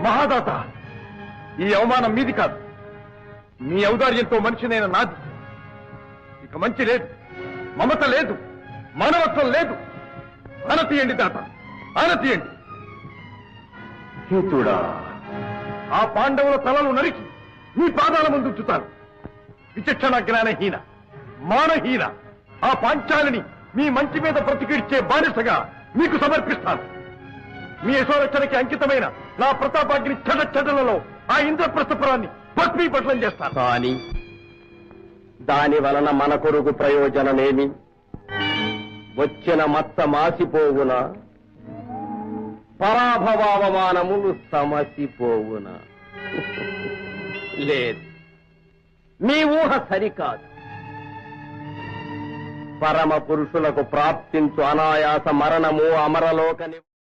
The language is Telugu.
మహాదాత, ఈ అవమానం మీది కాదు, మీ ఔదార్యంతో మనిషినైన నాది. ఇక మంచి లేదు, మమత లేదు, మానవత్వం లేదు. ఆనతీయండి దాత, ఆనతీయండి. హేతుడా, ఆ పాండవుల తలలు నరికి మీ పాదాల ముందు ఉంచుతారు. విచక్షణ జ్ఞానహీన, మానహీన ఆ పాంచాలిని మీ మంచి మీద బ్రతికిడ్చే బానిసగా మీకు సమర్పిస్తాను. మీ యశోరక్షణకి అంకితమైన నా ప్రతాపాగ్ని చెడ్డలలో ఆ ఇంద్రప్రస్థపురాన్ని భస్మీపట్నం చేస్తాను. కానీ దాని వలన మన కొరకు ప్రయోజనమేమి? వచ్చిన మత్త మాసిపోవునా, పరాభవావమానములు సమసిపోవునా? లేదు, మీ ఊహ సరికాదు. పరమ పురుషులకు ప్రాప్తించు అనాయాస మరణము అమరలోక